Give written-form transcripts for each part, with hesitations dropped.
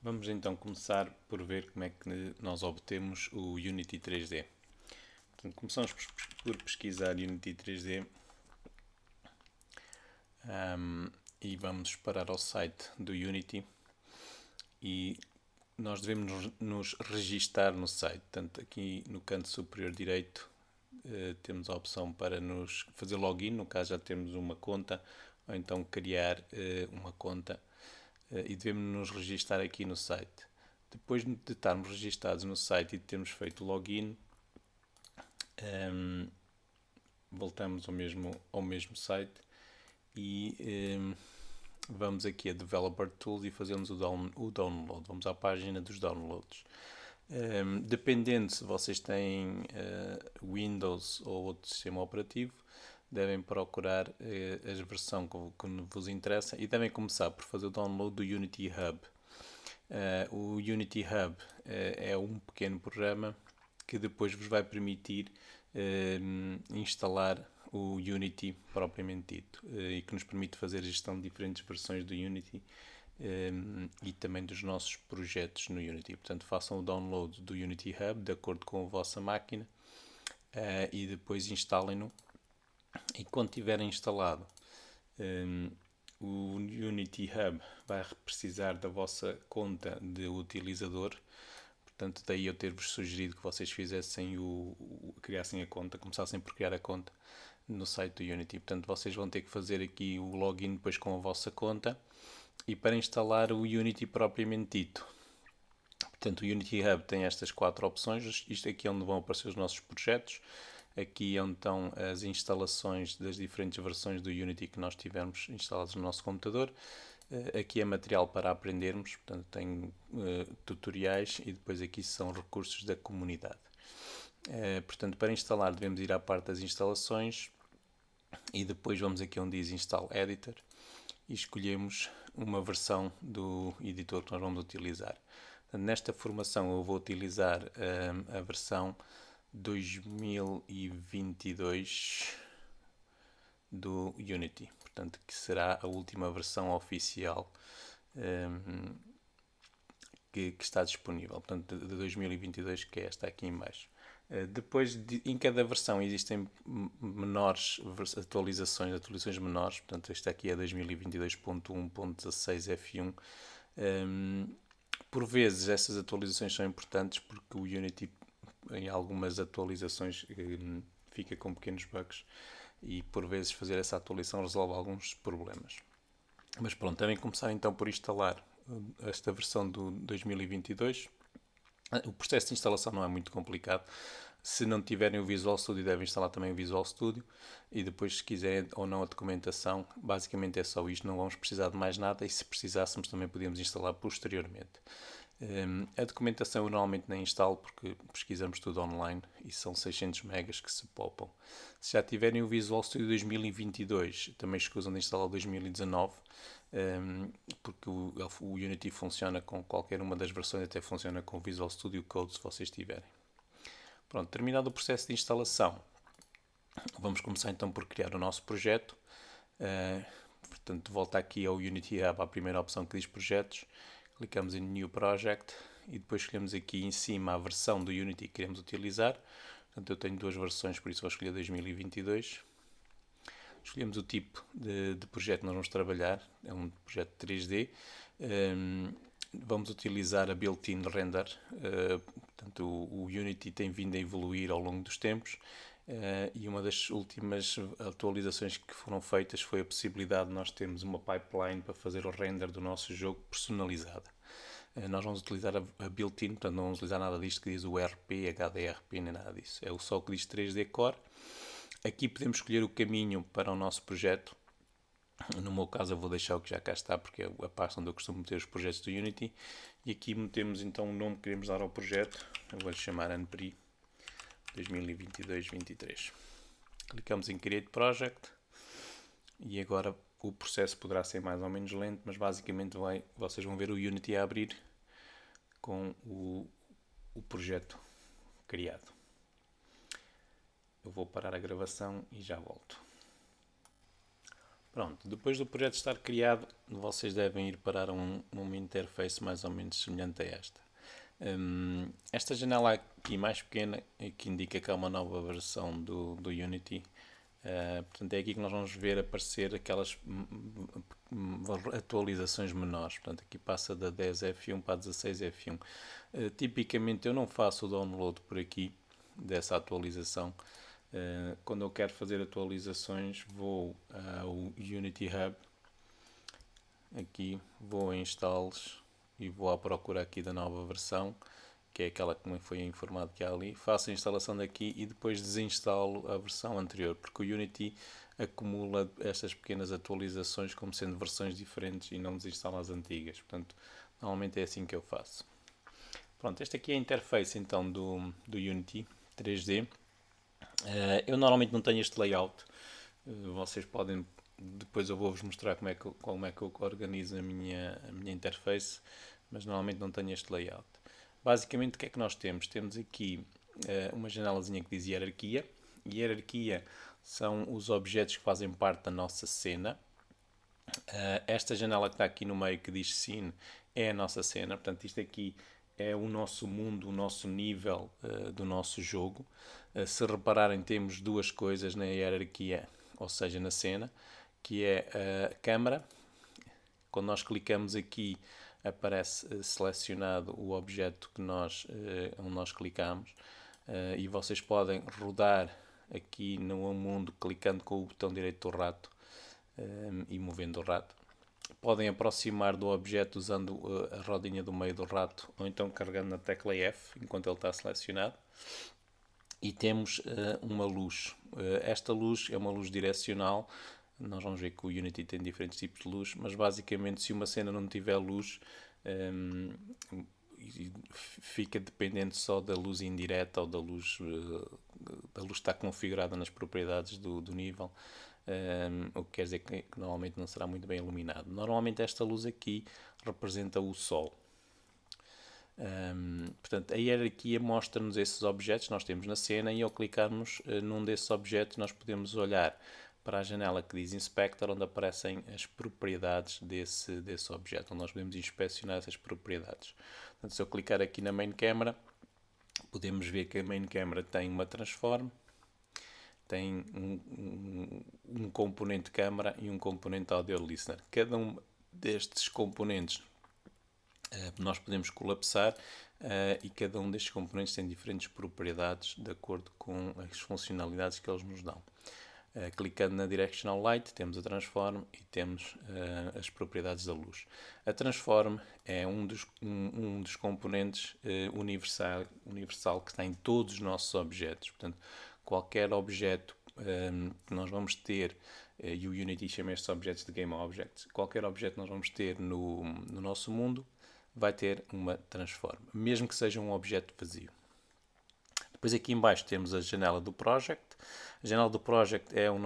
Vamos então começar por ver como é que nós obtemos o Unity 3D. Portanto, começamos por pesquisar Unity 3D e vamos parar ao site do Unity e nós devemos nos registar no site. Portanto, aqui no canto superior direito temos a opção para nos fazer login, no caso já temos uma conta, ou então criar uma conta e devemos nos registar aqui no site. Depois de estarmos registados no site e de termos feito o login, voltamos ao mesmo site e vamos aqui a Developer Tools e fazemos o download. Vamos à página dos downloads. Dependendo se vocês têm Windows ou outro sistema operativo, devem procurar a versão que vos interessa e devem começar por fazer o download do Unity Hub. O Unity Hub é um pequeno programa que depois vos vai permitir instalar o Unity propriamente dito e que nos permite fazer a gestão de diferentes versões do Unity e também dos nossos projetos no Unity. Portanto, façam o download do Unity Hub de acordo com a vossa máquina e depois instalem-no. E quando tiverem instalado, o Unity Hub vai precisar da vossa conta de utilizador. Portanto, daí eu ter-vos sugerido que vocês fizessem criassem a conta, começassem por criar a conta no site do Unity. Portanto, vocês vão ter que fazer aqui o login depois com a vossa conta e para instalar o Unity propriamente dito. Portanto, o Unity Hub tem estas 4 opções. Isto aqui é onde vão aparecer os nossos projetos. Aqui é onde estão as instalações das diferentes versões do Unity que nós tivermos instaladas no nosso computador. Aqui é material para aprendermos, portanto tem tutoriais e depois aqui são recursos da comunidade. Portanto, para instalar devemos ir à parte das instalações e depois vamos aqui onde diz Install Editor e escolhemos uma versão do editor que nós vamos utilizar. Portanto, nesta formação eu vou utilizar a versão 2022 do Unity, portanto que será a última versão oficial que está disponível, portanto de 2022, que é esta aqui em baixo. Depois, em cada versão existem menores atualizações menores, portanto esta aqui é 2022.1.16 F1. Por vezes essas atualizações são importantes porque o Unity em algumas atualizações fica com pequenos bugs e por vezes fazer essa atualização resolve alguns problemas. Mas pronto, devem começar então por instalar esta versão do 2022. O processo de instalação não é muito complicado. Se não tiverem o Visual Studio, devem instalar também o Visual Studio. E depois, se quiserem ou não a documentação, basicamente é só isto. Não vamos precisar de mais nada. E se precisássemos, também podemos instalar posteriormente. A documentação eu normalmente nem instalo porque pesquisamos tudo online e são 600 megas que se popam. Se já tiverem o Visual Studio 2022, também escusam de instalar o 2019, porque o Unity funciona com qualquer uma das versões, até funciona com o Visual Studio Code se vocês tiverem. Pronto, terminado o processo de instalação, vamos começar então por criar o nosso projeto. Portanto, volta aqui ao Unity Hub, à primeira opção que diz projetos, clicamos em New Project e depois escolhemos aqui em cima a versão do Unity que queremos utilizar. Portanto, eu tenho duas versões, por isso vou escolher 2022. Escolhemos o tipo de projeto que nós vamos trabalhar, é um projeto 3D. Vamos utilizar a built-in render, portanto o Unity tem vindo a evoluir ao longo dos tempos e uma das últimas atualizações que foram feitas foi a possibilidade de nós termos uma pipeline para fazer o render do nosso jogo personalizada. Nós vamos utilizar a built-in, portanto não vamos utilizar nada disto que diz o RP, HDRP, nem nada disso. É só o que diz 3D Core. Aqui podemos escolher o caminho para o nosso projeto. No meu caso eu vou deixar o que já cá está, porque é a pasta onde eu costumo meter os projetos do Unity. E aqui metemos então o nome que queremos dar ao projeto. Eu vou-lhe chamar Anpri 2022-23. Clicamos em Create Project. E agora o processo poderá ser mais ou menos lento, mas basicamente vocês vão ver o Unity a abrir com o projeto criado. Eu vou parar a gravação e já volto. Pronto, depois do projeto estar criado, vocês devem ir para uma interface mais ou menos semelhante a esta. Esta janela aqui mais pequena, que indica que há uma nova versão do Unity. Portanto, é aqui que nós vamos ver aparecer aquelas atualizações menores. Portanto, aqui passa da 10F1 para a 16F1. Tipicamente eu não faço o download por aqui dessa atualização. Quando eu quero fazer atualizações, vou ao Unity Hub, aqui vou a installs e vou à procura aqui da nova versão, que é aquela que me foi informado que há ali. Faço a instalação daqui e depois desinstalo a versão anterior, porque o Unity acumula estas pequenas atualizações como sendo versões diferentes e não desinstala as antigas. Portanto, normalmente é assim que eu faço. Pronto, esta aqui é a interface então do Unity 3D. Eu normalmente não tenho este layout. Vocês podem, depois eu vou-vos mostrar como é que eu organizo a minha interface, mas normalmente não tenho este layout. Basicamente, o que é que nós temos? Temos aqui uma janelazinha que diz hierarquia. Hierarquia são os objetos que fazem parte da nossa cena. Esta janela que está aqui no meio que diz scene é a nossa cena. Portanto, isto aqui é o nosso mundo, o nosso nível do nosso jogo. Se repararem, temos duas coisas na hierarquia, ou seja, na cena, que é a câmera. Quando nós clicamos aqui, aparece selecionado o objeto que onde nós clicamos, e vocês podem rodar aqui no mundo clicando com o botão direito do rato e movendo o rato. Podem aproximar do objeto usando a rodinha do meio do rato ou então carregando na tecla F enquanto ele está selecionado. E temos uma luz. Esta luz é uma luz direcional. Nós vamos ver que o Unity tem diferentes tipos de luz, mas basicamente se uma cena não tiver luz, fica dependente só da luz indireta ou da luz que está configurada nas propriedades do nível, o que quer dizer que normalmente não será muito bem iluminado. Normalmente esta luz aqui representa o Sol. Portanto, a hierarquia mostra-nos esses objetos que nós temos na cena e ao clicarmos num desses objetos nós podemos olhar para a janela que diz Inspector, onde aparecem as propriedades desse objeto, onde nós podemos inspecionar essas propriedades. Portanto, se eu clicar aqui na Main Camera, podemos ver que a Main Camera tem uma Transform, tem um componente câmera e um componente Audio Listener. Cada um destes componentes nós podemos colapsar e cada um destes componentes tem diferentes propriedades de acordo com as funcionalidades que eles nos dão. Clicando na Directional Light, temos a Transform e temos as propriedades da luz. A Transform é um dos componentes universal que está em todos os nossos objetos. Portanto, qualquer objeto que nós vamos ter, e o Unity chama estes objetos de Game Objects, qualquer objeto que nós vamos ter no nosso mundo vai ter uma Transform, mesmo que seja um objeto vazio. Depois aqui em baixo temos a janela do Project. A janela do Project é onde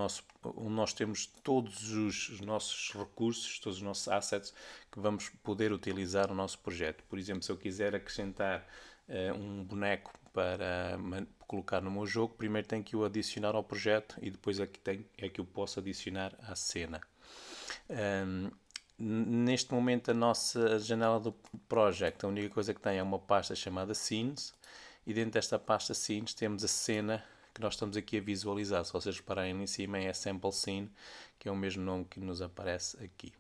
nós temos todos os nossos recursos, todos os nossos assets que vamos poder utilizar no nosso projeto. Por exemplo, se eu quiser acrescentar um boneco para colocar no meu jogo, primeiro tenho que o adicionar ao projeto e depois é que eu posso adicionar à cena. Neste momento a nossa janela do Project, a única coisa que tem é uma pasta chamada Scenes, e dentro desta pasta Scenes temos a cena que nós estamos aqui a visualizar. Se vocês repararem em cima é Sample Scene, que é o mesmo nome que nos aparece aqui.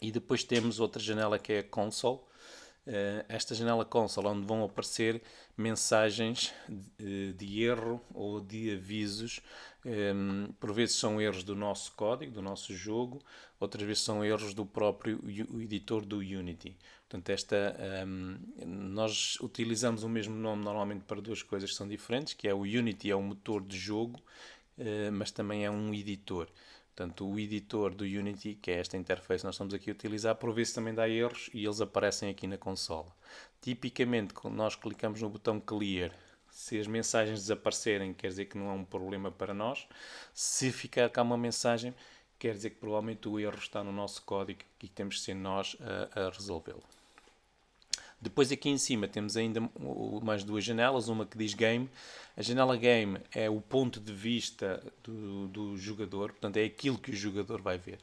E depois temos outra janela que é a Console. Esta janela Console, onde vão aparecer mensagens de erro ou de avisos. Por vezes são erros do nosso código, do nosso jogo, outras vezes são erros do próprio editor do Unity. Portanto, nós utilizamos o mesmo nome normalmente para duas coisas que são diferentes, que é o Unity é um motor de jogo, mas também é um editor. Portanto, o editor do Unity, que é esta interface que nós estamos aqui a utilizar, por vezes também dá erros e eles aparecem aqui na consola. Tipicamente, quando nós clicamos no botão Clear, se as mensagens desaparecerem, quer dizer que não é um problema para nós. Se ficar cá uma mensagem, quer dizer que provavelmente o erro está no nosso código e temos que ser nós a resolvê-lo. Depois aqui em cima temos ainda mais duas janelas, uma que diz Game. A janela Game é o ponto de vista do jogador, portanto é aquilo que o jogador vai ver.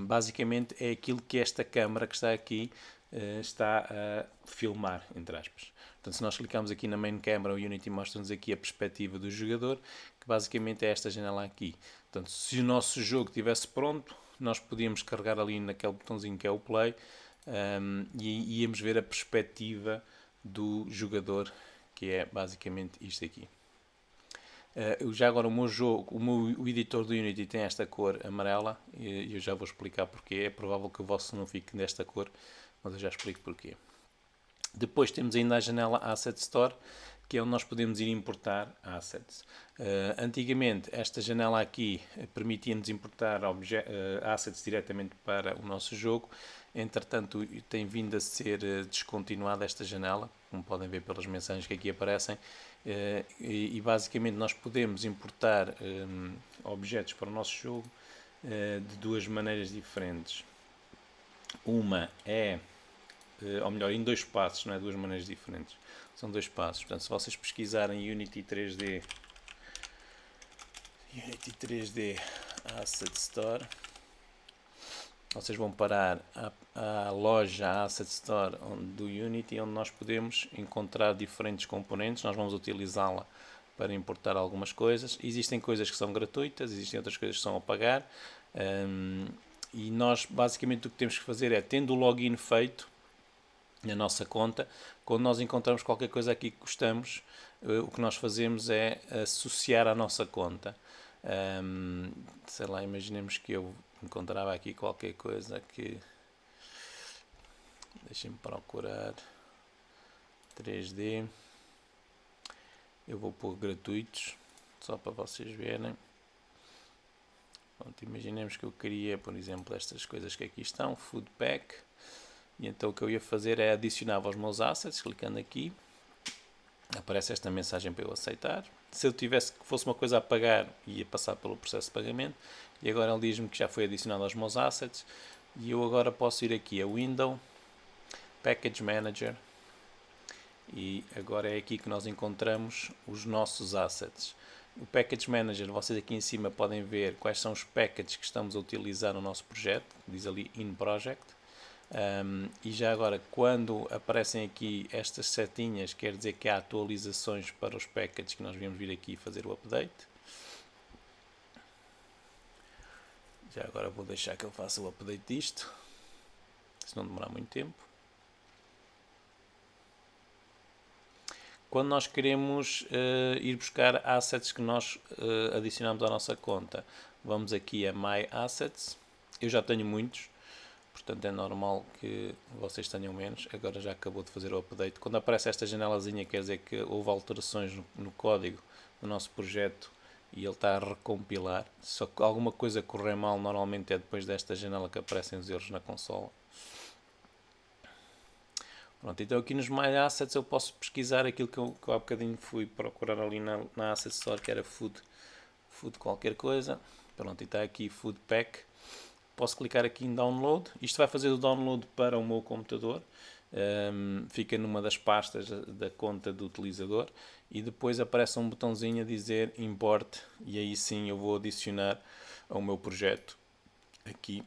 Basicamente é aquilo que esta câmara que está aqui está a filmar, entre aspas. Portanto, se nós clicarmos aqui na Main Camera, o Unity mostra-nos aqui a perspectiva do jogador, que basicamente é esta janela aqui. Portanto, se o nosso jogo estivesse pronto, nós podíamos carregar ali naquele botãozinho que é o Play, e íamos ver a perspectiva do jogador, que é basicamente isto aqui. Já agora o editor do Unity tem esta cor amarela e eu já vou explicar porquê. É provável que o vosso não fique desta cor, mas eu já explico porquê. Depois temos ainda a janela Asset Store, que é onde nós podemos ir importar assets. Antigamente esta janela aqui permitia-nos importar assets diretamente para o nosso jogo. Entretanto, tem vindo a ser descontinuada esta janela, como podem ver pelas mensagens que aqui aparecem, e basicamente nós podemos importar objetos para o nosso jogo de duas maneiras diferentes. Uma é, ou melhor, em dois passos, não é duas maneiras diferentes, são dois passos. Portanto, se vocês pesquisarem Unity 3D Asset Store, vocês vão parar à loja Asset Store do Unity, onde nós podemos encontrar diferentes componentes. Nós vamos utilizá-la para importar algumas coisas. Existem coisas que são gratuitas, existem outras coisas que são a pagar. E nós basicamente o que temos que fazer é, tendo o login feito na nossa conta, quando nós encontramos qualquer coisa aqui que gostamos, o que nós fazemos é associar à nossa conta. Sei lá, imaginemos que eu encontrava aqui qualquer coisa que... Deixem-me procurar 3D. Eu vou pôr gratuitos, só para vocês verem. Pronto, imaginemos que eu queria, por exemplo, estas coisas que aqui estão, Food Pack. E então o que eu ia fazer é adicionar aos meus assets, clicando aqui. Aparece esta mensagem para eu aceitar. Se eu tivesse que fosse uma coisa a pagar, ia passar pelo processo de pagamento. E agora ele diz-me que já foi adicionado aos meus assets. E eu agora posso ir aqui a Window, Package Manager. E agora é aqui que nós encontramos os nossos assets. O Package Manager, vocês aqui em cima podem ver quais são os packages que estamos a utilizar no nosso projeto. Diz ali In Project. E já agora, quando aparecem aqui estas setinhas, quer dizer que há atualizações para os packages que nós viemos vir aqui fazer o update. Já agora vou deixar que ele faça o update disto, se não demorar muito tempo. Quando nós queremos ir buscar assets que nós adicionamos à nossa conta, vamos aqui a My Assets. Eu já tenho muitos, portanto é normal que vocês tenham menos. Agora já acabou de fazer o update. Quando aparece esta janelazinha, quer dizer que houve alterações no código do nosso projeto e ele está a recompilar. Se alguma coisa correr mal, normalmente é depois desta janela que aparecem os erros na consola. Pronto, então aqui nos My Assets eu posso pesquisar aquilo que eu há bocadinho fui procurar ali na Asset Store, que era food qualquer coisa. Pronto, e está aqui Food Pack. Posso clicar aqui em Download. Isto vai fazer o download para o meu computador. Fica numa das pastas da conta do utilizador. E depois aparece um botãozinho a dizer Import. E aí sim eu vou adicionar ao meu projeto aqui.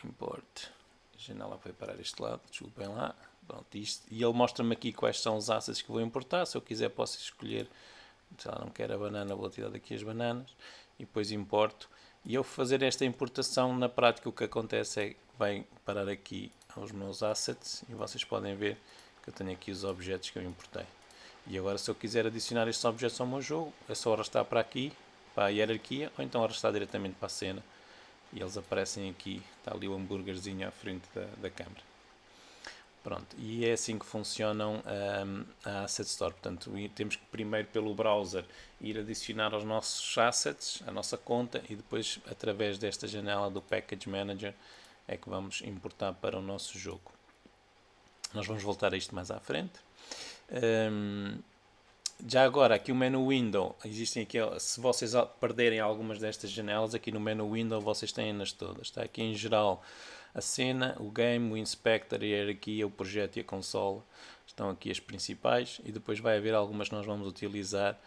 Import. A janela foi parar este lado, desculpem lá. Pronto, isto. E ele mostra-me aqui quais são os assets que vou importar. Se eu quiser posso escolher, sei lá, não quero a banana, vou tirar daqui as bananas. E depois importo. E ao fazer esta importação, na prática o que acontece é que vai parar aqui aos meus assets. E vocês podem ver que eu tenho aqui os objetos que eu importei. E agora se eu quiser adicionar estes objetos ao meu jogo, é só arrastar para aqui, para a hierarquia, ou então arrastar diretamente para a cena. E eles aparecem aqui, está ali o hambúrguerzinho à frente da câmera. Pronto, e é assim que funcionam a Asset Store. Portanto, temos que primeiro pelo browser ir adicionar aos nossos assets, a nossa conta, e depois através desta janela do Package Manager é que vamos importar para o nosso jogo. Nós vamos voltar a isto mais à frente. Já agora, aqui o menu window, existem aqui, se vocês perderem algumas destas janelas, aqui no menu window vocês têm-nas todas. Está aqui em geral a cena, o game, o inspector, a hierarquia, o projeto e a consola. Estão aqui as principais e depois vai haver algumas que nós vamos utilizar,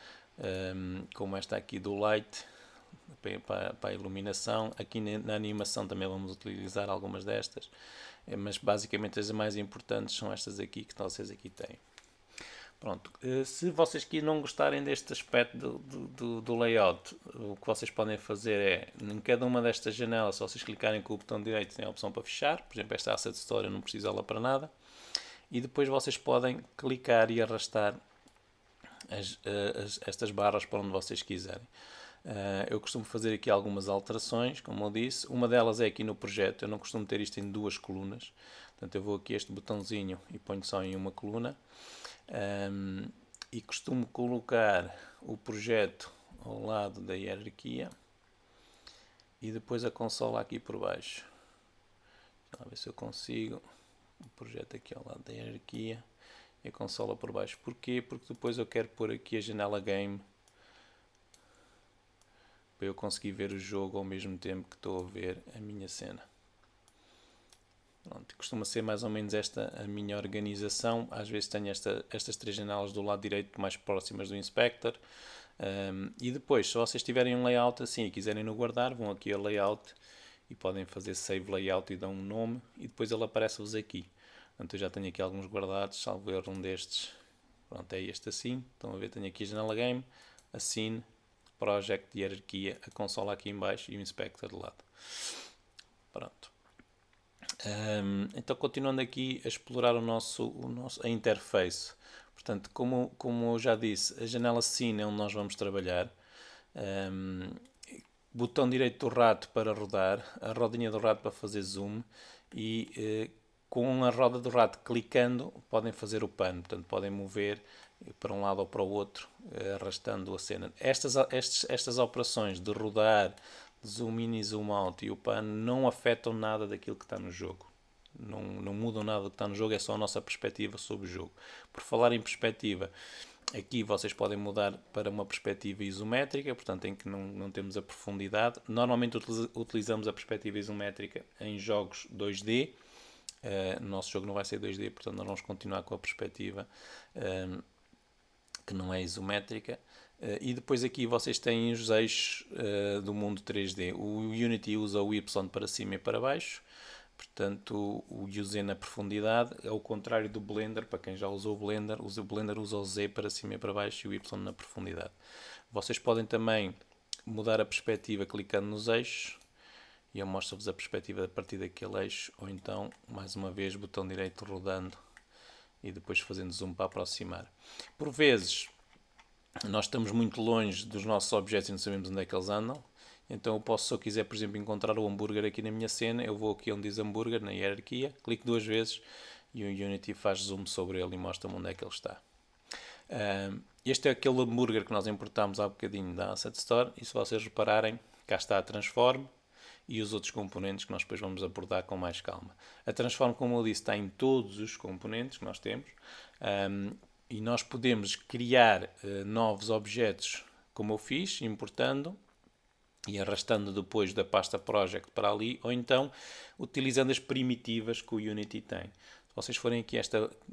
como esta aqui do light, para a iluminação. Aqui na animação também vamos utilizar algumas destas, mas basicamente as mais importantes são estas aqui que vocês aqui têm. Pronto, se vocês aqui não gostarem deste aspecto do layout, o que vocês podem fazer é, em cada uma destas janelas, se vocês clicarem com o botão direito, tem a opção para fechar. Por exemplo, esta Asset Store eu não preciso dela para nada. E depois vocês podem clicar e arrastar estas barras para onde vocês quiserem. Eu costumo fazer aqui algumas alterações, como eu disse. Uma delas é aqui no projeto. Eu não costumo ter isto em duas colunas. Portanto, eu vou aqui a este botãozinho e ponho só em uma coluna. E costumo colocar o projeto ao lado da hierarquia e depois a consola aqui por baixo. Vamos ver se eu consigo. O projeto aqui ao lado da hierarquia e a consola por baixo. Porquê? Porque depois eu quero pôr aqui a janela game para eu conseguir ver o jogo ao mesmo tempo que estou a ver a minha cena. Pronto, costuma ser mais ou menos esta a minha organização. Às vezes tenho estas três janelas do lado direito mais próximas do inspector. E depois, se vocês tiverem um layout assim e quiserem no guardar, vão aqui a layout e podem fazer save layout e dão um nome e depois ele aparece-vos aqui. Portanto, eu já tenho aqui alguns guardados, salvo erro um destes. Pronto, é este assim. Estão a ver, tenho aqui a janela game, a scene, project, hierarquia, a consola aqui em baixo e o inspector de lado. Pronto. Então, continuando aqui a explorar a interface. Portanto, como eu já disse, a janela scene é onde nós vamos trabalhar. Botão direito do rato para rodar, a rodinha do rato para fazer zoom e com a roda do rato clicando podem fazer o pan, portanto podem mover para um lado ou para o outro arrastando a cena. Estas operações de rodar, zoom in e zoom out e o pan não afetam nada daquilo que está no jogo. Não mudam nada do que está no jogo, é só a nossa perspectiva sobre o jogo. Por falar em perspectiva, aqui vocês podem mudar para uma perspectiva isométrica, portanto em que não temos a profundidade. Normalmente utilizamos a perspectiva isométrica em jogos 2D. No nosso jogo não vai ser 2D, portanto nós vamos continuar com a perspectiva que não é isométrica. E depois aqui vocês têm os eixos do mundo 3D. O Unity usa o Y para cima e para baixo. Portanto, o Z na profundidade é o contrário do Blender. Para quem já usou o Blender usa o Z para cima e para baixo e o Y na profundidade. Vocês podem também mudar a perspectiva clicando nos eixos e eu mostro-vos a perspectiva a partir daquele eixo, ou então, mais uma vez, botão direito rodando e depois fazendo zoom para aproximar. Por vezes, nós estamos muito longe dos nossos objetos e não sabemos onde é que eles andam. Então eu posso, se eu quiser, por exemplo, encontrar o hambúrguer aqui na minha cena, eu vou aqui onde diz hambúrguer, na hierarquia, clico duas vezes e o Unity faz zoom sobre ele e mostra-me onde é que ele está. Este é aquele hambúrguer que nós importámos há bocadinho da Asset Store e se vocês repararem, cá está a Transform e os outros componentes que nós depois vamos abordar com mais calma. A Transform, como eu disse, está em todos os componentes que nós temos e nós podemos criar novos objetos como eu fiz, importando e arrastando depois da pasta Project para ali, ou então utilizando as primitivas que o Unity tem. Se vocês forem aqui a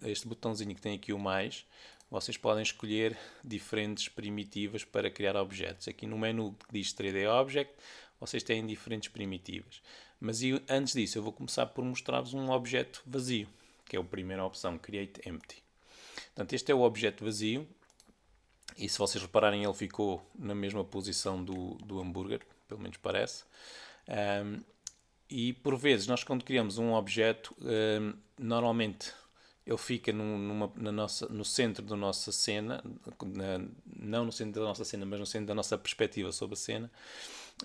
este botãozinho que tem aqui o mais, vocês podem escolher diferentes primitivas para criar objetos. Aqui no menu que diz 3D Object, vocês têm diferentes primitivas. Mas antes disso, eu vou começar por mostrar-vos um objeto vazio, que é a primeira opção, Create Empty. Portanto, este é o objeto vazio. E se vocês repararem, ele ficou na mesma posição do hambúrguer, pelo menos parece. E por vezes, nós quando criamos um objeto, normalmente ele fica no centro da nossa cena, não no centro da nossa cena, mas no centro da nossa perspectiva sobre a cena,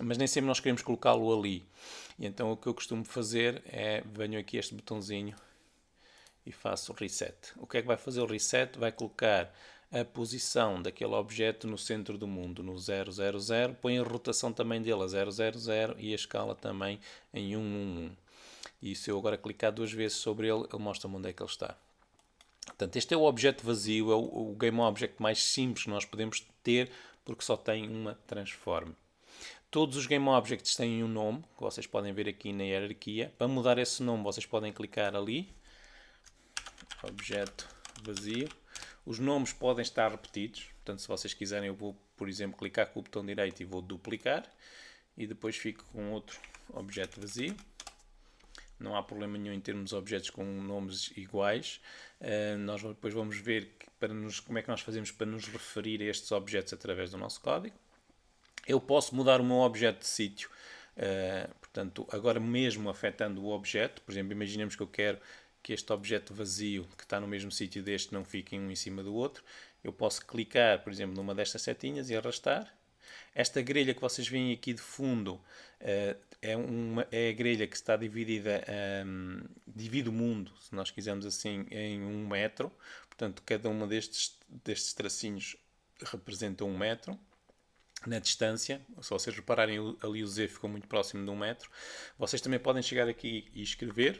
mas nem sempre nós queremos colocá-lo ali. E então o que eu costumo fazer é, venho aqui a este botãozinho e faço o reset. O que é que vai fazer o reset? Vai colocar a posição daquele objeto no centro do mundo, no 000, põe a rotação também dele a 000 e a escala também em 111. E se eu agora clicar duas vezes sobre ele, ele mostra-me onde é que ele está. Portanto, este é o objeto vazio, é o GameObject mais simples que nós podemos ter, porque só tem uma transform. Todos os GameObjects têm um nome, que vocês podem ver aqui na hierarquia. Para mudar esse nome, vocês podem clicar ali, objeto vazio. Os nomes podem estar repetidos, portanto, se vocês quiserem, eu vou, por exemplo, clicar com o botão direito e vou duplicar, e depois fico com outro objeto vazio. Não há problema nenhum em termos objetos com nomes iguais. Nós depois vamos ver como é que nós fazemos para nos referir a estes objetos através do nosso código. Eu posso mudar o meu objeto de sítio, portanto, agora mesmo afetando o objeto. Por exemplo, imaginemos que eu quero que este objeto vazio, que está no mesmo sítio deste, não fique um em cima do outro. Eu posso clicar, por exemplo, numa destas setinhas e arrastar. Esta grelha que vocês veem aqui de fundo é a grelha que está dividida, divide o mundo, se nós quisermos assim, em 1 metro. Portanto, cada uma destes tracinhos representa 1 metro na distância. Se vocês repararem, ali o Z ficou muito próximo de 1 metro. Vocês também podem chegar aqui e escrever,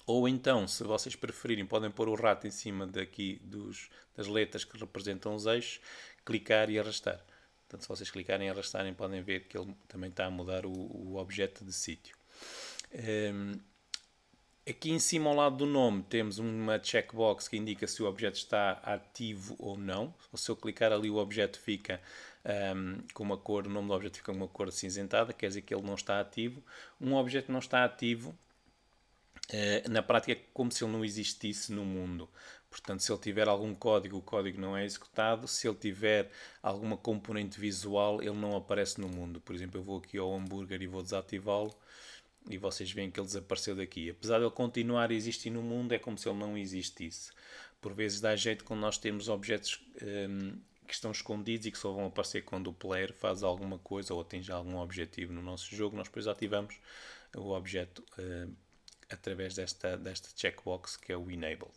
ou então, se vocês preferirem, podem pôr o rato em cima das letras que representam os eixos, clicar e arrastar. Portanto, se vocês clicarem e arrastarem, podem ver que ele também está a mudar o objeto de sítio. Aqui em cima, ao lado do nome, temos uma checkbox que indica se o objeto está ativo ou não. Se eu clicar ali, o objeto fica com uma cor, o nome do objeto fica com uma cor acinzentada, quer dizer que ele não está ativo. Um objeto não está ativo, na prática, é como se ele não existisse no mundo. Portanto, se ele tiver algum código, o código não é executado. Se ele tiver alguma componente visual, ele não aparece no mundo. Por exemplo, eu vou aqui ao hambúrguer e vou desativá-lo, e vocês veem que ele desapareceu daqui. Apesar de ele continuar a existir no mundo, é como se ele não existisse. Por vezes dá jeito quando nós temos objetos que estão escondidos e que só vão aparecer quando o player faz alguma coisa ou atinge algum objetivo no nosso jogo. Nós depois ativamos o objeto através desta checkbox, que é o Enabled.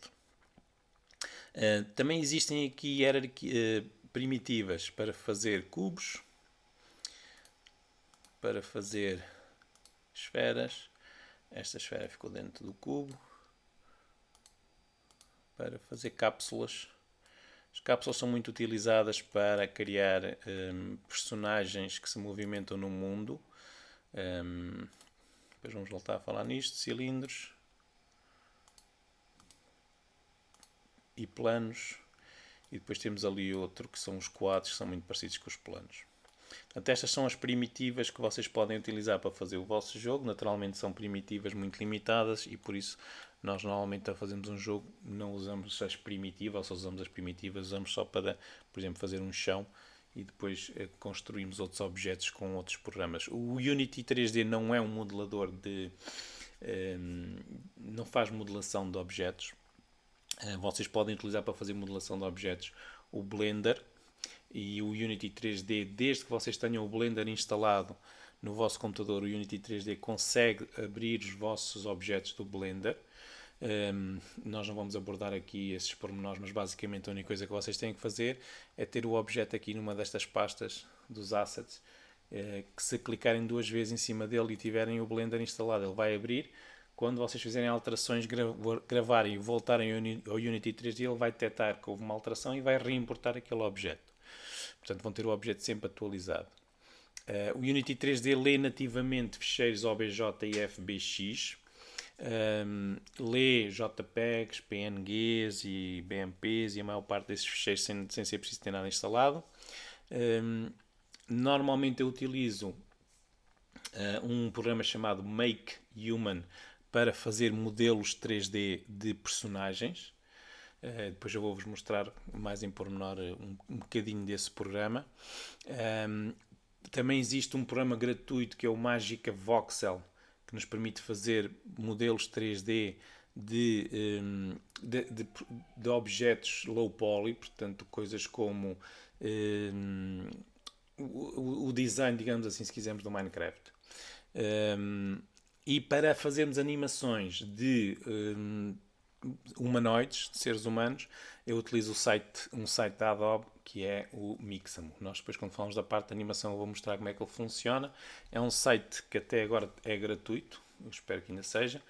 Também existem aqui primitivas para fazer cubos, para fazer esferas. Esta esfera ficou dentro do cubo. Para fazer cápsulas. As cápsulas são muito utilizadas para criar personagens que se movimentam no mundo. Depois vamos voltar a falar nisto. Cilindros e planos. E depois temos ali outro que são os quadros, que são muito parecidos com os planos. Portanto, estas são as primitivas que vocês podem utilizar para fazer o vosso jogo. Naturalmente são primitivas muito limitadas e por isso nós normalmente a fazermos um jogo não usamos as primitivas, ou só usamos as primitivas, usamos só para, por exemplo, fazer um chão e depois construímos outros objetos com outros programas. O Unity 3D não é um modelador não faz modelação de objetos. Vocês podem utilizar para fazer modelação de objetos o Blender e o Unity 3D. Desde que vocês tenham o Blender instalado no vosso computador, o Unity 3D consegue abrir os vossos objetos do Blender. Nós não vamos abordar aqui esses pormenores, mas basicamente a única coisa que vocês têm que fazer é ter o objeto aqui numa destas pastas dos assets, que se clicarem 2 vezes em cima dele e tiverem o Blender instalado, ele vai abrir. Quando vocês fizerem alterações, gravarem e voltarem ao Unity 3D, ele vai detectar que houve uma alteração e vai reimportar aquele objeto. Portanto, vão ter o objeto sempre atualizado. O Unity 3D lê nativamente ficheiros OBJ e FBX, lê JPEGs, PNGs e BMPs e a maior parte desses ficheiros sem ser preciso ter nada instalado. Normalmente eu utilizo um programa chamado Make Human para fazer modelos 3D de personagens. Depois eu vou-vos mostrar mais em pormenor um bocadinho desse programa. Também existe um programa gratuito que é o Magica Voxel, que nos permite fazer modelos 3D de objetos low poly, portanto coisas como o design, digamos assim, se quisermos, do Minecraft. E para fazermos animações de humanoides, de seres humanos, eu utilizo um site da Adobe que é o Mixamo. Nós depois, quando falamos da parte da animação, eu vou mostrar como é que ele funciona. É um site que até agora é gratuito, eu espero que ainda seja.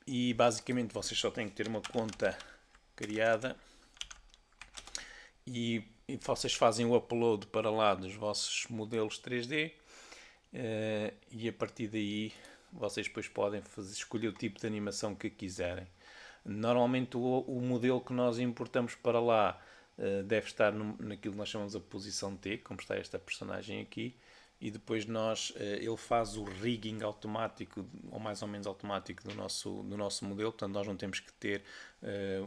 E basicamente vocês só têm que ter uma conta criada e vocês fazem o upload para lá dos vossos modelos 3D e a partir daí vocês depois podem escolher o tipo de animação que quiserem. Normalmente o modelo que nós importamos para lá deve estar naquilo que nós chamamos a posição T, como está esta personagem aqui, e depois ele faz o rigging automático, ou mais ou menos automático, do nosso modelo. Portanto, nós não temos que ter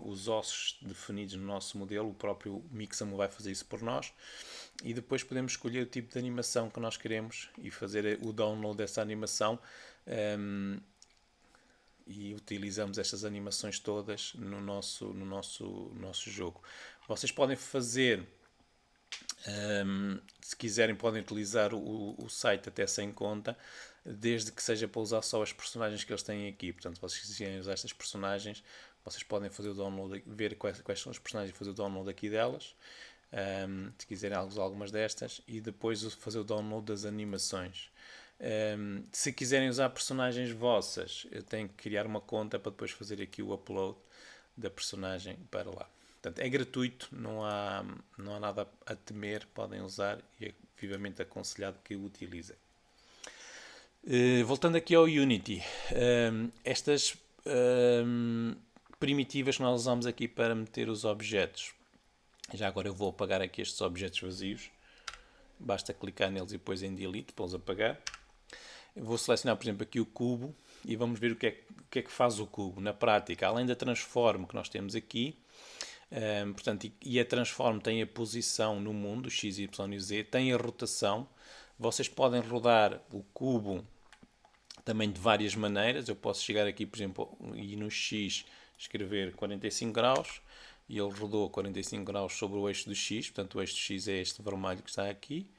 os ossos definidos no nosso modelo, o próprio Mixamo vai fazer isso por nós. E depois podemos escolher o tipo de animação que nós queremos e fazer o download dessa animação. E utilizamos estas animações todas no nosso jogo. Vocês podem fazer, se quiserem, podem utilizar o site até sem conta, desde que seja para usar só as personagens que eles têm aqui. Portanto, se vocês quiserem usar estas personagens, vocês podem fazer o download, ver quais são as personagens e fazer o download aqui delas. Se quiserem usar algumas destas, e depois fazer o download das animações. Se quiserem usar personagens vossas, eu tenho que criar uma conta para depois fazer aqui o upload da personagem para lá. Portanto, é gratuito, não há nada a temer, podem usar e é vivamente aconselhado que o utilizem. Voltando aqui ao Unity, estas primitivas que nós usamos aqui para meter os objetos, já agora eu vou apagar aqui estes objetos vazios, basta clicar neles e depois em Delete para os apagar. Eu vou selecionar, por exemplo, aqui o cubo e vamos ver o que é que faz o cubo na prática. Além da transform que nós temos aqui, portanto, e a transform tem a posição no mundo, x, y e z, tem a rotação. Vocês podem rodar o cubo também de várias maneiras. Eu posso chegar aqui, por exemplo, e no x escrever 45 graus e ele rodou 45 graus sobre o eixo do x, portanto o eixo do x é este vermelho que está aqui.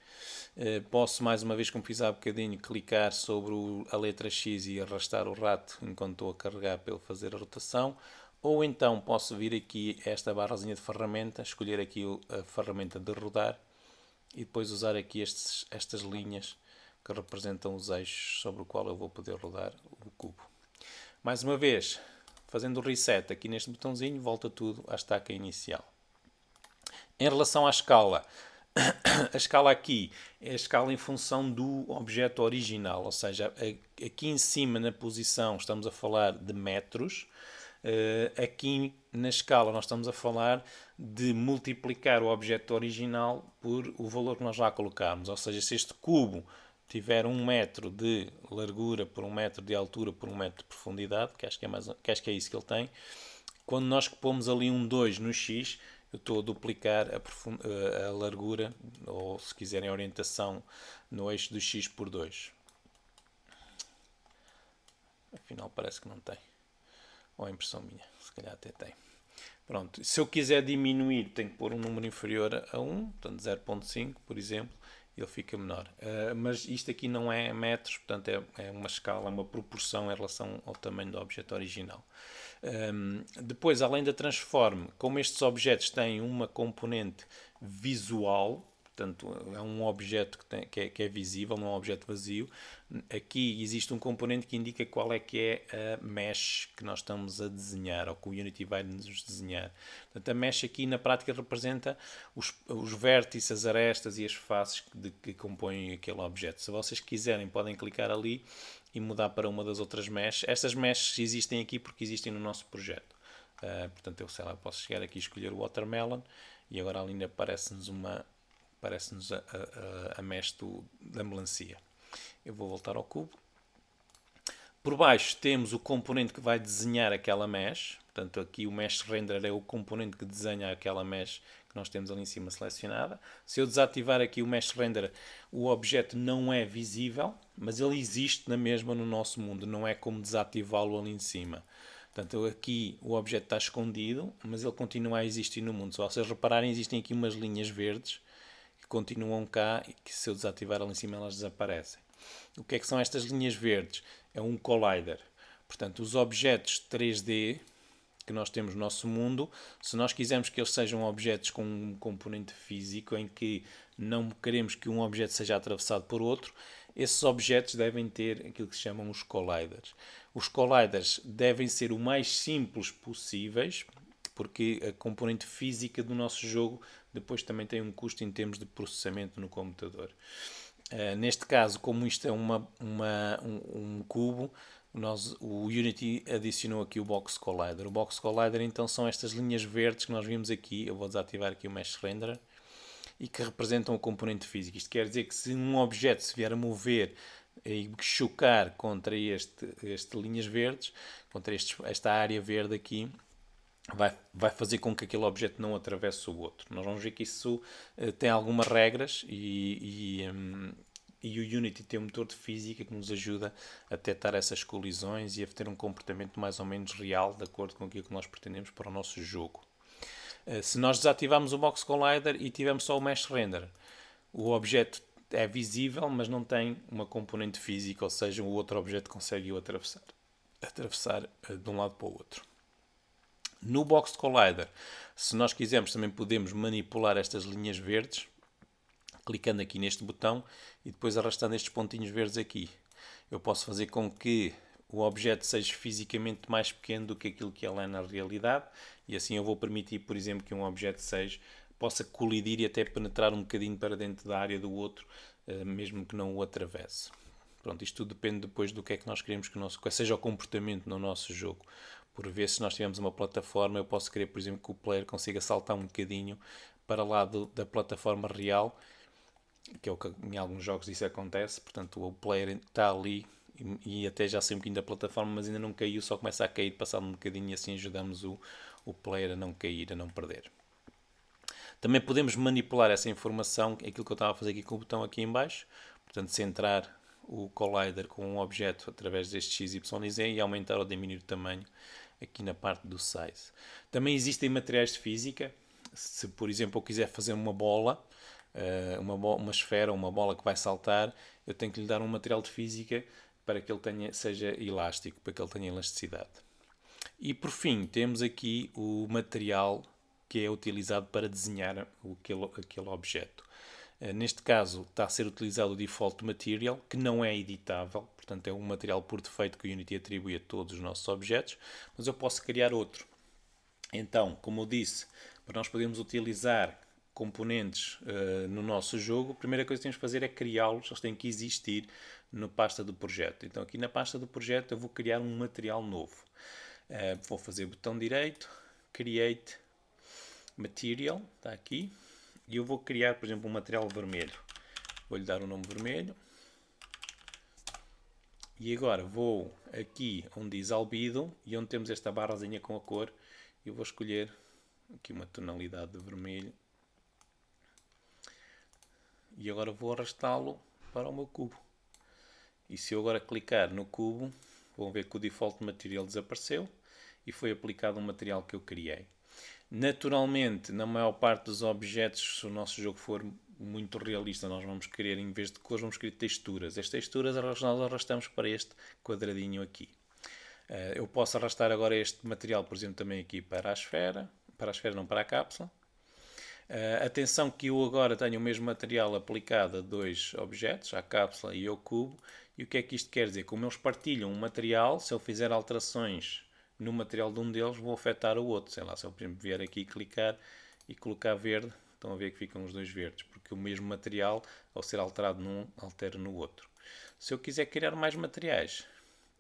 Posso, mais uma vez, como fiz há bocadinho, clicar sobre a letra X e arrastar o rato enquanto estou a carregar para ele fazer a rotação. Ou então posso vir aqui a esta barrazinha de ferramenta, escolher aqui a ferramenta de rodar e depois usar aqui estas linhas que representam os eixos sobre o qual eu vou poder rodar o cubo. Mais uma vez, fazendo o reset aqui neste botãozinho, volta tudo à estaca inicial. Em relação à escala, a escala aqui é a escala em função do objeto original, ou seja, aqui em cima na posição estamos a falar de metros, aqui na escala nós estamos a falar de multiplicar o objeto original por o valor que nós lá colocamos, ou seja, se este cubo tiver 1 metro de largura por 1 metro de altura por 1 metro de profundidade, que acho que é isso que ele tem, quando nós pomos ali um 2 no x, eu estou a duplicar a largura, ou se quiserem a orientação, no eixo do x por 2. Afinal parece que não tem. Ou a impressão minha, se calhar até tem. Pronto, se eu quiser diminuir, tenho que pôr um número inferior a 1, portanto 0.5, por exemplo, ele fica menor. Mas isto aqui não é metros, portanto é uma escala, uma proporção em relação ao tamanho do objeto original. Depois, além da transform, como estes objetos têm uma componente visual, portanto é um objeto que é visível, não é um objeto vazio, aqui existe um componente que indica qual é que é a mesh que nós estamos a desenhar, ou que o Unity vai nos desenhar. Portanto, a mesh aqui na prática representa os vértices, as arestas e as faces que compõem aquele objeto. Se vocês quiserem, podem clicar ali e mudar para uma das outras meshes. Estas meshes existem aqui porque existem no nosso projeto. Portanto, eu sei lá, posso chegar aqui e escolher o Watermelon e agora ali aparece-nos a mesh da melancia. Eu vou voltar ao cubo. Por baixo temos o componente que vai desenhar aquela mesh. Portanto, aqui o Mesh Render é o componente que desenha aquela mesh que nós temos ali em cima selecionada. Se eu desativar aqui o Mesh Render, o objeto não é visível, mas ele existe na mesma no nosso mundo. Não é como desativá-lo ali em cima. Portanto, aqui o objeto está escondido, mas ele continua a existir no mundo. Se vocês repararem, existem aqui umas linhas verdes que continuam cá e que, se eu desativar ali em cima, elas desaparecem. O que é que são estas linhas verdes? É um collider. Portanto, os objetos 3D que nós temos no nosso mundo, se nós quisermos que eles sejam objetos com um componente físico em que não queremos que um objeto seja atravessado por outro, esses objetos devem ter aquilo que se chamam os colliders. Os colliders devem ser o mais simples possíveis, porque a componente física do nosso jogo depois também tem um custo em termos de processamento no computador. Neste caso, como isto é um cubo, o Unity adicionou aqui o Box Collider. O Box Collider então são estas linhas verdes que nós vimos aqui. Eu vou desativar aqui o Mesh Renderer e que representam o componente físico. Isto quer dizer que se um objeto se vier a mover e chocar contra este linhas verdes, contra esta área verde aqui, vai fazer com que aquele objeto não atravesse o outro. Nós vamos ver que isso tem algumas regras e o Unity tem um motor de física que nos ajuda a detectar essas colisões e a ter um comportamento mais ou menos real de acordo com aquilo que nós pretendemos para o nosso jogo. Se nós desativarmos o Box Collider e tivermos só o Mesh Render, o objeto é visível, mas não tem uma componente física, ou seja, o outro objeto consegue o atravessar de um lado para o outro. No Box Collider, se nós quisermos, também podemos manipular estas linhas verdes, clicando aqui neste botão e depois arrastando estes pontinhos verdes aqui. Eu posso fazer com que o objeto seja fisicamente mais pequeno do que aquilo que ele é na realidade e assim eu vou permitir, por exemplo, que um objeto possa colidir e até penetrar um bocadinho para dentro da área do outro, mesmo que não o atravesse. Pronto, isto tudo depende depois do que é que nós queremos que seja o comportamento no nosso jogo. Por vezes, se nós tivermos uma plataforma, eu posso querer, por exemplo, que o player consiga saltar um bocadinho para lá da plataforma real, que é o que em alguns jogos isso acontece. Portanto, o player está ali e até já sai um bocadinho da plataforma, mas ainda não caiu, só começa a cair passado um bocadinho e assim ajudamos o player a não cair, a não perder. Também podemos manipular essa informação, aquilo que eu estava a fazer aqui com o botão aqui em baixo, portanto centrar o collider com um objeto através deste X, Y e Z e aumentar ou diminuir o tamanho aqui na parte do size. Também existem materiais de física, se por exemplo eu quiser fazer uma bola, uma esfera, uma bola que vai saltar, eu tenho que lhe dar um material de física para que ele seja elástico, para que ele tenha elasticidade. E por fim, temos aqui o material que é utilizado para desenhar aquele objeto. Neste caso está a ser utilizado o Default Material, que não é editável, portanto é um material por defeito que o Unity atribui a todos os nossos objetos, mas eu posso criar outro. Então, como eu disse, para nós podermos utilizar componentes no nosso jogo, a primeira coisa que temos que fazer é criá-los, eles têm que existir na pasta do projeto. Então aqui na pasta do projeto eu vou criar um material novo. Vou fazer botão direito, Create Material, está aqui, e eu vou criar, por exemplo, um material vermelho. Vou-lhe dar um nome vermelho. E agora vou aqui onde diz albedo e onde temos esta barrazinha com a cor, eu vou escolher aqui uma tonalidade de vermelho. E agora vou arrastá-lo para o meu cubo. E se eu agora clicar no cubo, vão ver que o Default Material desapareceu e foi aplicado um material que eu criei. Naturalmente, na maior parte dos objetos, se o nosso jogo for muito realista, nós vamos querer, em vez de cores, vamos querer texturas. As texturas nós arrastamos para este quadradinho aqui. Eu posso arrastar agora este material, por exemplo, também aqui para a esfera não, para a cápsula. Atenção que eu agora tenho o mesmo material aplicado a dois objetos, à cápsula e ao cubo. E o que é que isto quer dizer? Como eles partilham um material, se eu fizer alterações no material de um deles, vou afetar o outro. Sei lá, se eu, por exemplo, vier aqui clicar e colocar verde, estão a ver que ficam os dois verdes, porque o mesmo material, ao ser alterado num, altera no outro. Se eu quiser criar mais materiais,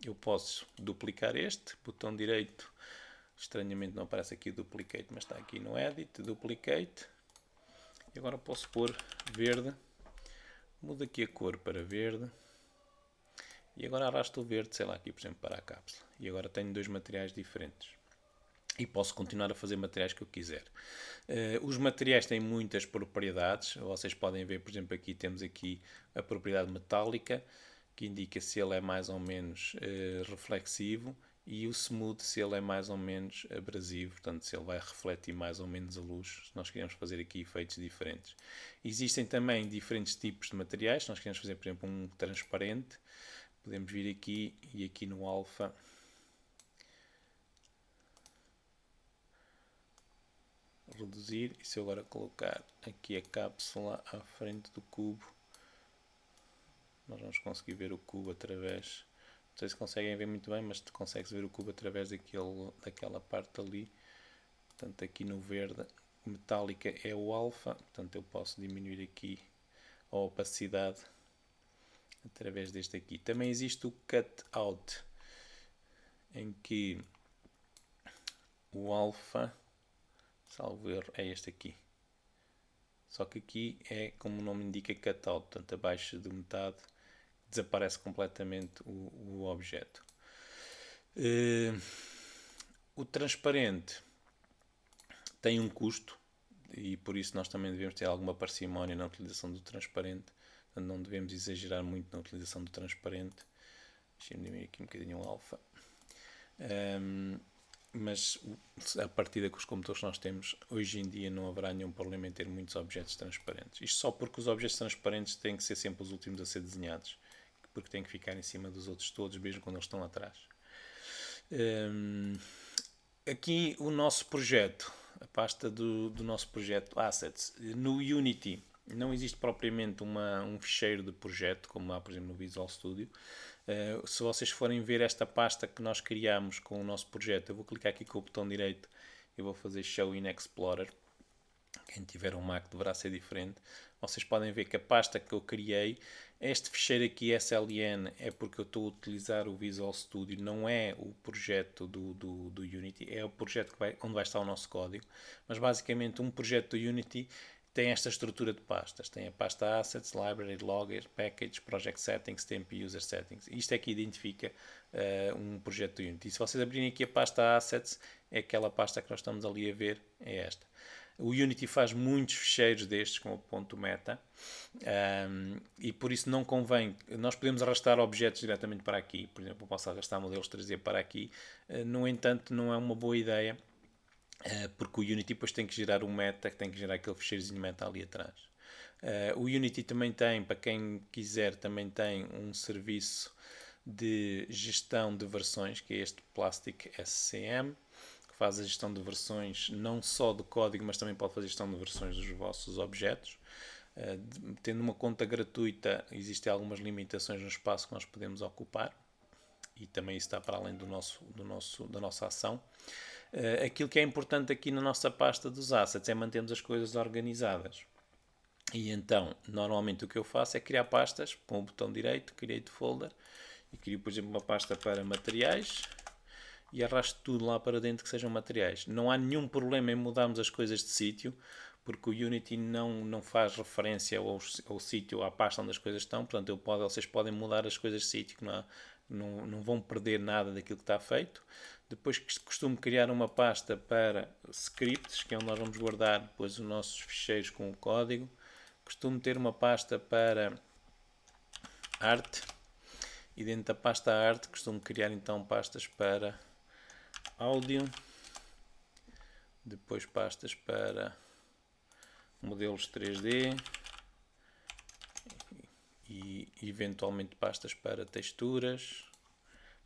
eu posso duplicar este, botão direito, estranhamente não aparece aqui duplicate, mas está aqui no edit, duplicate, e agora posso pôr verde, mudo aqui a cor para verde, e agora arrasto o verde, sei lá, aqui por exemplo para a cápsula. E agora tenho dois materiais diferentes. E posso continuar a fazer materiais que eu quiser. Os materiais têm muitas propriedades. Vocês podem ver, por exemplo, aqui temos aqui a propriedade metálica, que indica se ele é mais ou menos reflexivo, e o smooth se ele é mais ou menos abrasivo, portanto se ele vai refletir mais ou menos a luz, se nós queremos fazer aqui efeitos diferentes. Existem também diferentes tipos de materiais. Se nós queremos fazer, por exemplo, um transparente, podemos vir aqui e aqui no alfa reduzir, e se eu agora colocar aqui a cápsula à frente do cubo, nós vamos conseguir ver o cubo através, não sei se conseguem ver muito bem, mas consegue-se ver o cubo através daquela parte ali. Portanto, aqui no verde metálica é o alfa, portanto eu posso diminuir aqui a opacidade através deste aqui. Também existe o cutout, em que o alfa, salvo erro, é este aqui. Só que aqui é, como o nome indica, cutout, portanto abaixo de metade desaparece completamente o objeto. O transparente tem um custo e por isso nós também devemos ter alguma parcimónia na utilização do transparente. Portanto, não devemos exagerar muito na utilização do transparente. Deixem-me diminuir aqui um bocadinho o alfa. Mas a partir com os computadores que nós temos, hoje em dia não haverá nenhum problema em ter muitos objetos transparentes. Isto só porque os objetos transparentes têm que ser sempre os últimos a ser desenhados, porque têm que ficar em cima dos outros todos, mesmo quando eles estão atrás. Aqui o nosso projeto, a pasta do nosso projeto Assets. No Unity não existe propriamente um ficheiro de projeto, como há, por exemplo, no Visual Studio. Se vocês forem ver esta pasta que nós criamos com o nosso projeto, eu vou clicar aqui com o botão direito e vou fazer Show in Explorer. Quem tiver um Mac deverá ser diferente. Vocês podem ver que a pasta que eu criei, este ficheiro aqui SLN, é porque eu estou a utilizar o Visual Studio, não é o projeto do Unity, é o projeto onde vai estar o nosso código. Mas basicamente um projeto do Unity tem esta estrutura de pastas. Tem a pasta Assets, Library, Logger, Package, Project Settings, Temp e User Settings. Isto é que identifica um projeto do Unity. E se vocês abrirem aqui a pasta Assets, é aquela pasta que nós estamos ali a ver, é esta. O Unity faz muitos ficheiros destes com o ponto .meta e por isso não convém. Nós podemos arrastar objetos diretamente para aqui. Por exemplo, eu posso arrastar modelos 3D para aqui. No entanto, não é uma boa ideia porque o Unity depois tem que gerar o meta, que tem que gerar aquele ficheirozinho meta ali atrás. O Unity também tem, para quem quiser, também tem um serviço de gestão de versões, que é este Plastic SCM, que faz a gestão de versões não só do código, mas também pode fazer gestão de versões dos vossos objetos. Tendo uma conta gratuita, existem algumas limitações no espaço que nós podemos ocupar e também isso está para além da nossa ação. Aquilo que é importante aqui na nossa pasta dos assets é mantermos as coisas organizadas. E então, normalmente o que eu faço é criar pastas com o botão direito, Create Folder, e crio, por exemplo, uma pasta para materiais e arrasto tudo lá para dentro que sejam materiais. Não há nenhum problema em mudarmos as coisas de sítio, porque o Unity não faz referência ao sítio, à pasta onde as coisas estão, portanto vocês podem mudar as coisas de sítio, que não vão perder nada daquilo que está feito. Depois costumo criar uma pasta para scripts, que é onde nós vamos guardar depois os nossos ficheiros com o código. Costumo ter uma pasta para arte e dentro da pasta arte costumo criar então pastas para áudio, depois pastas para modelos 3D e eventualmente pastas para texturas.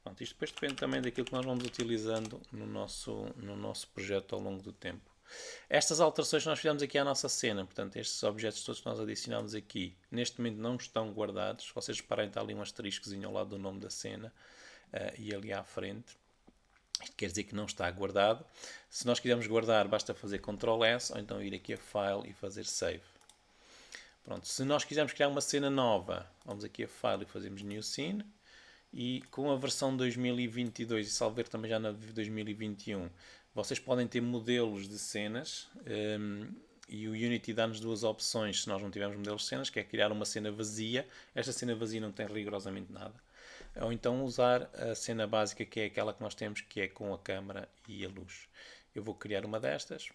Pronto, isto depois depende também daquilo que nós vamos utilizando no nosso projeto ao longo do tempo. Estas alterações que nós fizemos aqui à nossa cena, portanto, estes objetos todos que nós adicionamos aqui, neste momento não estão guardados. Se vocês reparem, está ali um asteriscozinho ao lado do nome da cena e ali à frente. Isto quer dizer que não está guardado. Se nós quisermos guardar, basta fazer Ctrl S ou então ir aqui a File e fazer Save. Pronto, se nós quisermos criar uma cena nova, vamos aqui a File e fazemos New Scene. E com a versão 2022 e salvo também já na 2021, vocês podem ter modelos de cenas e o Unity dá-nos duas opções se nós não tivermos modelos de cenas, que é criar uma cena vazia. Esta cena vazia não tem rigorosamente nada. Ou então usar a cena básica, que é aquela que nós temos, que é com a câmera e a luz. Eu vou criar uma destas.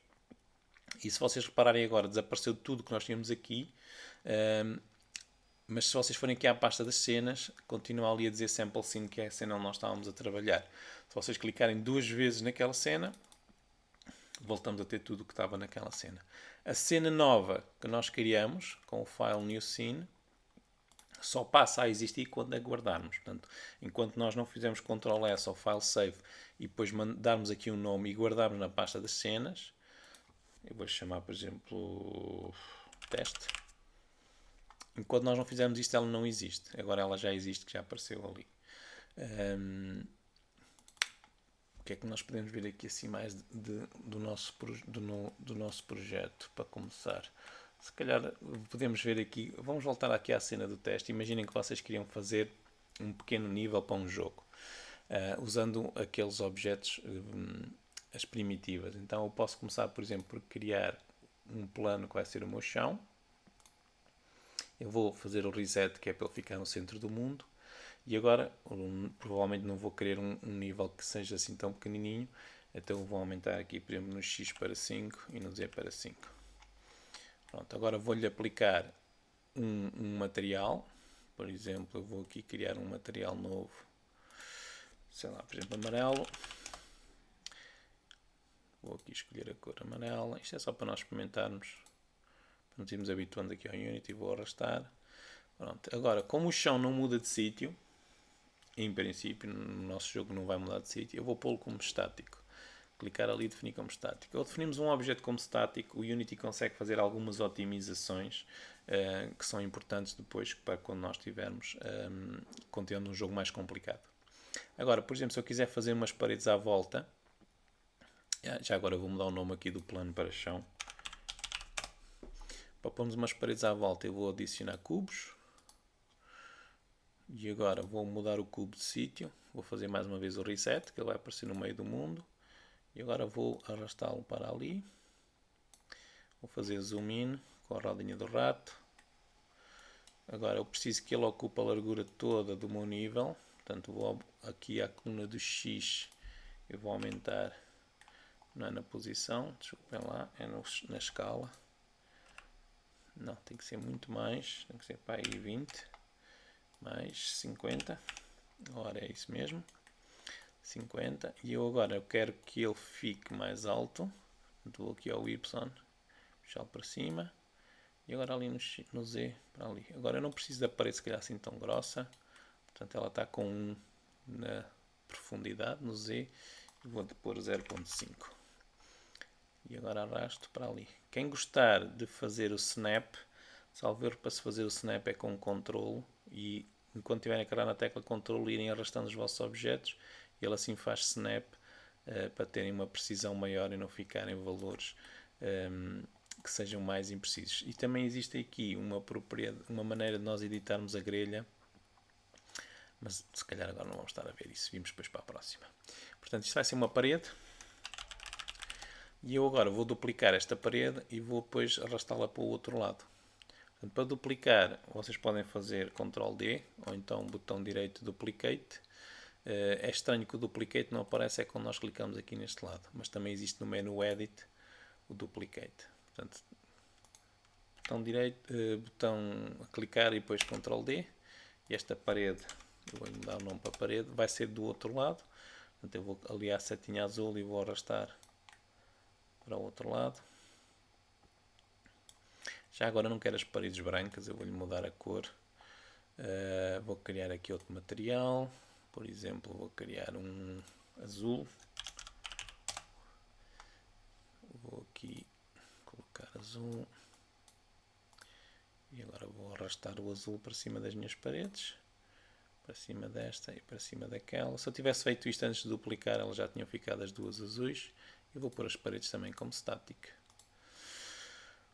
E se vocês repararem agora, desapareceu tudo que nós tínhamos aqui. Mas se vocês forem aqui à pasta das cenas, continua ali a dizer Sample Scene, que é a cena onde nós estávamos a trabalhar. Se vocês clicarem duas vezes naquela cena, voltamos a ter tudo o que estava naquela cena. A cena nova que nós criamos, com o file New Scene, só passa a existir quando a guardarmos. Portanto, enquanto nós não fizermos Ctrl S ou File Save e depois darmos aqui um nome e guardarmos na pasta das cenas, eu vou chamar, por exemplo, teste. enquanto nós não fizermos isto, ela não existe. Agora ela já existe, que já apareceu ali. O que é que nós podemos ver aqui assim mais do nosso projeto, para começar? Se calhar podemos ver aqui, vamos voltar aqui à cena do teste. Imaginem que vocês queriam fazer um pequeno nível para um jogo, usando aqueles objetos, as primitivas. Então eu posso começar, por exemplo, por criar um plano que vai ser o meu chão. Eu vou fazer o reset, que é para ele ficar no centro do mundo. E agora, provavelmente não vou querer um nível que seja assim tão pequenininho, então vou aumentar aqui, por exemplo, no X para 5 e no Z para 5. Pronto, agora vou-lhe aplicar um material. Por exemplo, eu vou aqui criar um material novo, sei lá, por exemplo, amarelo. Vou aqui escolher a cor amarela. Isto é só para nós experimentarmos, para nos irmos habituando aqui ao Unity. Vou arrastar. Pronto, agora, como o chão não muda de sítio, em princípio, no nosso jogo não vai mudar de sítio, eu vou pô-lo como estático. Clicar ali e definir como estático. Ou definimos um objeto como estático, o Unity consegue fazer algumas otimizações que são importantes depois para quando nós estivermos contendo um jogo mais complicado. Agora, por exemplo, se eu quiser fazer umas paredes à volta, já agora vou mudar o nome aqui do plano para chão. Para pormos umas paredes à volta, eu vou adicionar cubos. E agora vou mudar o cubo de sítio. Vou fazer mais uma vez o reset, que ele vai aparecer no meio do mundo. E agora vou arrastá-lo para ali. Vou fazer zoom in com a rodinha do rato. Agora eu preciso que ele ocupe a largura toda do meu nível. Portanto, vou aqui à coluna do X. Eu vou aumentar, não é na posição, desculpem lá, é na escala. Não, tem que ser muito mais, tem que ser para aí 20. Mais 50, agora é isso mesmo, 50, e eu agora quero que ele fique mais alto, então vou aqui ao Y, puxá-lo para cima, e agora ali no Z, para ali. Agora eu não preciso da parede se calhar assim tão grossa, portanto ela está com 1 na profundidade, no Z, e vou pôr 0.5. E agora arrasto para ali. Quem gostar de fazer o snap, salvo erro, para se fazer o snap é com o controle, e enquanto estiverem a carregar na tecla controle irem arrastando os vossos objetos, ele assim faz snap para terem uma precisão maior e não ficarem valores que sejam mais imprecisos. E também existe aqui uma maneira de nós editarmos a grelha, mas se calhar agora não vamos estar a ver isso, vimos depois para a próxima. Portanto, isto vai ser uma parede. E eu agora vou duplicar esta parede e vou depois arrastá-la para o outro lado. Portanto, para duplicar, vocês podem fazer Ctrl D ou então botão direito Duplicate. É estranho que o Duplicate não aparece é quando nós clicamos aqui neste lado, mas também existe no menu Edit o Duplicate. Portanto, botão direito, botão clicar e depois Ctrl D. E esta parede, eu vou mudar o nome para parede, vai ser do outro lado. Portanto, eu vou ali à setinha azul e vou arrastar para o outro lado. Já agora não quero as paredes brancas, eu vou-lhe mudar a cor. Vou criar aqui outro material. Por exemplo, vou criar um azul. Vou aqui colocar azul. E agora vou arrastar o azul para cima das minhas paredes. Para cima desta e para cima daquela. Se eu tivesse feito isto antes de duplicar, elas já tinham ficado as duas azuis. Eu vou pôr as paredes também como static.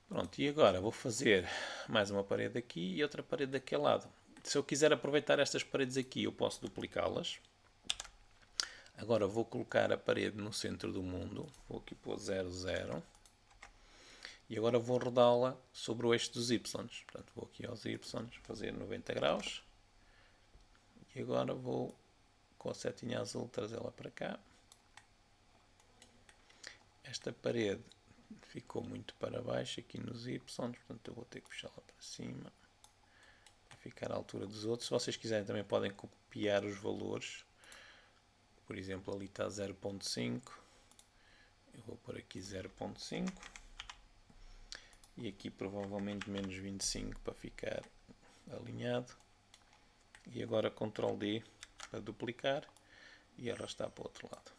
Pronto, e agora vou fazer mais uma parede aqui e outra parede daquele lado. Se eu quiser aproveitar estas paredes aqui, eu posso duplicá-las. Agora vou colocar a parede no centro do mundo. Vou aqui pôr 0, 0. E agora vou rodá-la sobre o eixo dos Y. Portanto, vou aqui aos Y, fazer 90 graus. E agora vou, com a setinha azul, trazê-la para cá. Esta parede ficou muito para baixo aqui nos Y, portanto eu vou ter que puxá-la para cima para ficar à altura dos outros. Se vocês quiserem também podem copiar os valores. Por exemplo, ali está 0.5. Eu vou pôr aqui 0.5. E aqui provavelmente menos 25 para ficar alinhado. E agora Ctrl D para duplicar e arrastar para o outro lado.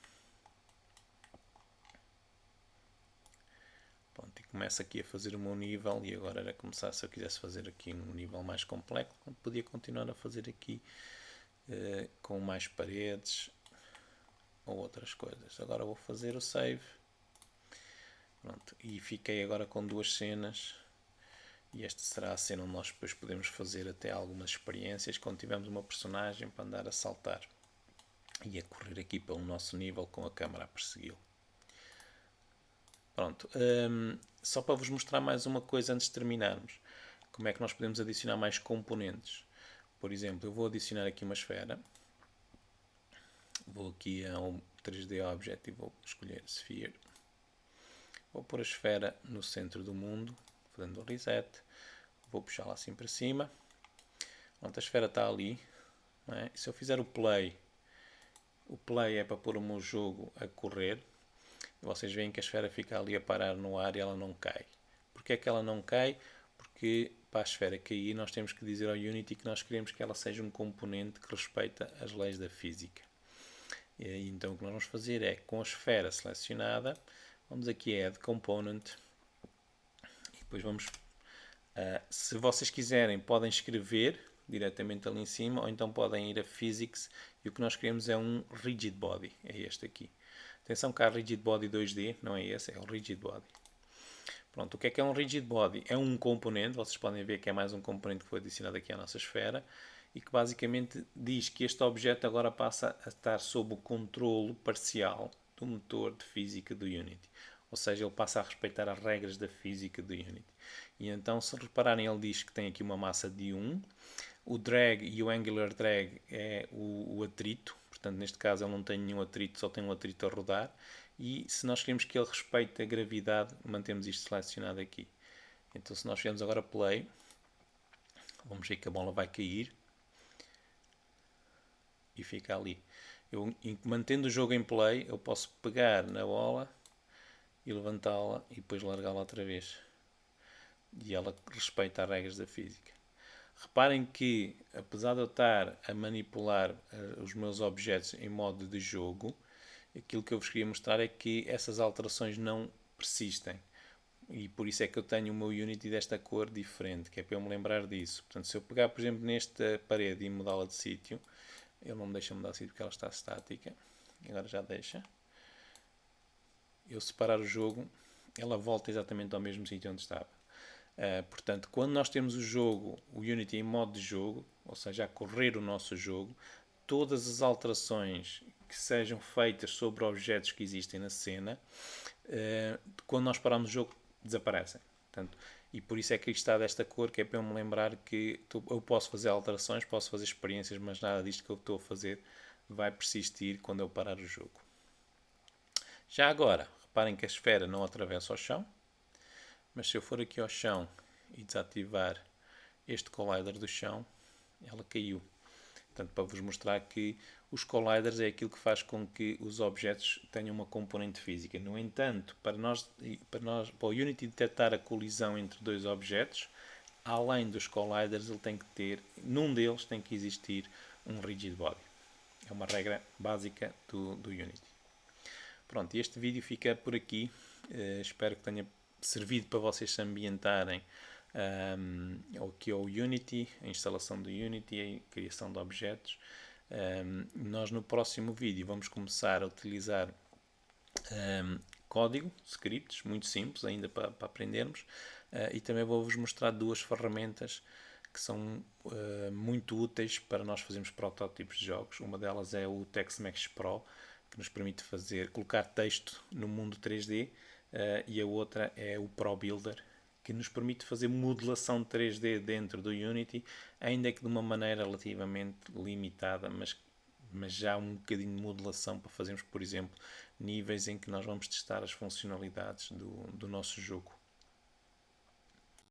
Pronto, e começo aqui a fazer o meu nível e agora era começar, se eu quisesse fazer aqui um nível mais complexo, podia continuar a fazer aqui com mais paredes ou outras coisas. Agora vou fazer o save. Pronto, e fiquei agora com duas cenas. E esta será a cena onde nós depois podemos fazer até algumas experiências quando tivermos uma personagem para andar a saltar e a correr aqui pelo nosso nível com a câmera a persegui-lo. Pronto, só para vos mostrar mais uma coisa antes de terminarmos. Como é que nós podemos adicionar mais componentes? Por exemplo, eu vou adicionar aqui uma esfera. Vou aqui ao 3D Object e vou escolher Sphere. Vou pôr a esfera no centro do mundo, fazendo o reset. Vou puxá-la assim para cima. Pronto, a esfera está ali. Não é? Se eu fizer o play é para pôr o meu jogo a correr. E vocês veem que a esfera fica ali a parar no ar e ela não cai. Porquê é que ela não cai? Porque para a esfera cair nós temos que dizer ao Unity que nós queremos que ela seja um componente que respeita as leis da física. E então o que nós vamos fazer é, com a esfera selecionada, vamos aqui a Add Component e depois vamos, se vocês quiserem, podem escrever diretamente ali em cima ou então podem ir a Physics e o que nós queremos é um Rigid Body, é este aqui. Atenção que há Rigid Body 2D, não é esse, é o Rigid Body. Pronto, o que é um Rigid Body? É um componente, vocês podem ver que é mais um componente que foi adicionado aqui à nossa esfera e que basicamente diz que este objeto agora passa a estar sob o controlo parcial do motor de física do Unity. Ou seja, ele passa a respeitar as regras da física do Unity. E então, se repararem, ele diz que tem aqui uma massa de 1. O drag e o angular drag é o atrito. Portanto, neste caso ele não tem nenhum atrito, só tem um atrito a rodar. E se nós queremos que ele respeite a gravidade, mantemos isto selecionado aqui. Então, se nós fizermos agora play, vamos ver que a bola vai cair. E fica ali. Eu, mantendo o jogo em play, eu posso pegar na bola e levantá-la e depois largá-la outra vez. E ela respeita as regras da física. Reparem que, apesar de eu estar a manipular os meus objetos em modo de jogo, aquilo que eu vos queria mostrar é que essas alterações não persistem. E por isso é que eu tenho o meu Unity desta cor diferente, que é para eu me lembrar disso. Portanto, se eu pegar, por exemplo, nesta parede e mudá-la de sítio, ele não me deixa mudar de sítio porque ela está estática. Agora já deixa. Eu separar o jogo, ela volta exatamente ao mesmo sítio onde estava. Portanto, quando nós temos o jogo, o Unity em modo de jogo, ou seja, a correr o nosso jogo, todas as alterações que sejam feitas sobre objetos que existem na cena, quando nós paramos o jogo, desaparecem. Portanto, e por isso é que isto está desta cor, que é para eu me lembrar que eu posso fazer alterações, posso fazer experiências, mas nada disto que eu estou a fazer vai persistir quando eu parar o jogo. Já agora, reparem que a esfera não atravessa o chão, mas se eu for aqui ao chão e desativar este collider do chão, ela caiu. Portanto, para vos mostrar que os colliders é aquilo que faz com que os objetos tenham uma componente física. No entanto, para o Unity detectar a colisão entre dois objetos, além dos colliders, ele tem que ter, num deles tem que existir um rigid body. É uma regra básica do Unity. Pronto, este vídeo fica por aqui. Espero que tenha servido para vocês se ambientarem aqui ao Unity, a instalação do Unity, a criação de objetos. Nós no próximo vídeo vamos começar a utilizar código, scripts, muito simples ainda para aprendermos, e também vou-vos mostrar duas ferramentas que são muito úteis para nós fazermos protótipos de jogos. Uma delas é o TextMesh Pro, que nos permite colocar texto no mundo 3D, e a outra é o Pro Builder, que nos permite fazer modelação 3D dentro do Unity, ainda que de uma maneira relativamente limitada, mas já um bocadinho de modelação para fazermos, por exemplo, níveis em que nós vamos testar as funcionalidades do nosso jogo.